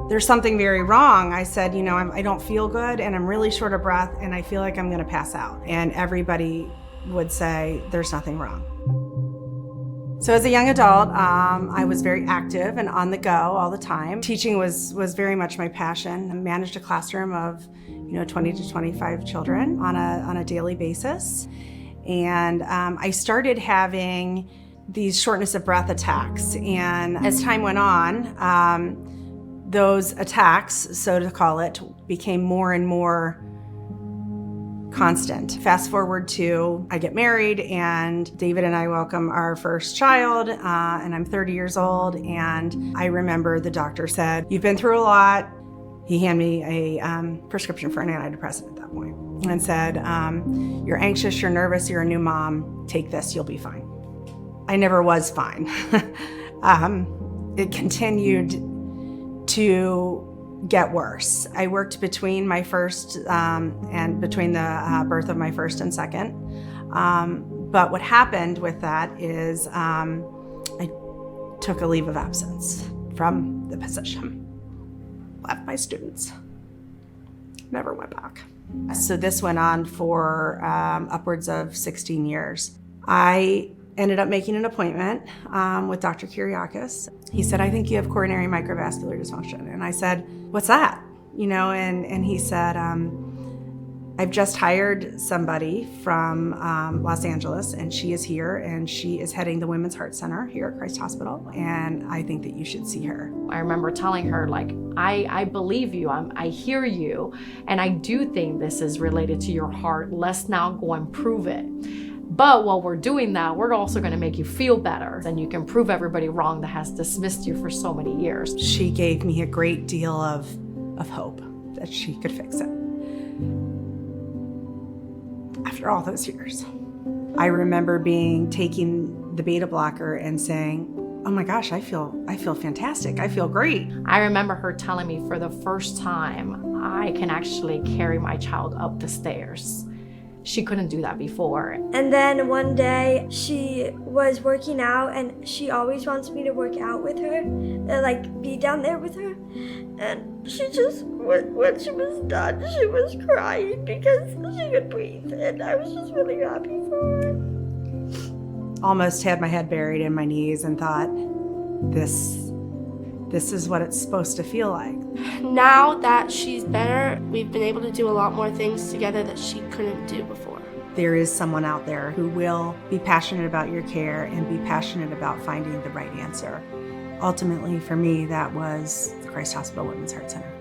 there's something very wrong. I said, I don't feel good and I'm really short of breath and I feel like I'm gonna pass out. And everybody would say, there's nothing wrong. So as a young adult, I was very active and on the go all the time. Teaching was very much my passion. I managed a classroom of 20 to 25 children on a daily basis. And I started having these shortness of breath attacks. And as time went on, those attacks, so to call it, became more and more constant. Fast forward to I get married and David and I welcome our first child, and I'm 30 years old. And I remember the doctor said, "You've been through a lot." He handed me a prescription for an antidepressant at that point and said, "You're anxious, you're nervous, you're a new mom, take this, you'll be fine." I never was fine. It continued to get worse. I worked between my first and between the birth of my first and second. But what happened with that is I took a leave of absence from the position. Left my students. Never went back. So this went on for upwards of 16 years. I ended up making an appointment with Dr. Carrie Lange. He said, "I think you have coronary microvascular dysfunction." And I said, "What's that?" And he said, "I've just hired somebody from Los Angeles, and she is here, and she is heading the Women's Heart Center here at Christ Hospital, and I think that you should see her." I remember telling her, I believe you, I hear you, and I do think this is related to your heart. Let's now go and prove it. But while we're doing that, we're also gonna make you feel better, and you can prove everybody wrong that has dismissed you for so many years. She gave me a great deal of hope that she could fix it. After all those years, I remember taking the beta blocker and saying, "Oh my gosh, I feel fantastic. I feel great." I remember her telling me for the first time, I can actually carry my child up the stairs. She couldn't do that before. And then one day she was working out, and she always wants me to work out with her, and be down there with her. And she just, when she was done, she was crying because she could breathe, and I was just really happy for her. Almost had my head buried in my knees and thought, this is what it's supposed to feel like. Now that she's better, we've been able to do a lot more things together that she couldn't do before. There is someone out there who will be passionate about your care and be passionate about finding the right answer. Ultimately, for me, that was the Christ Hospital Women's Heart Center.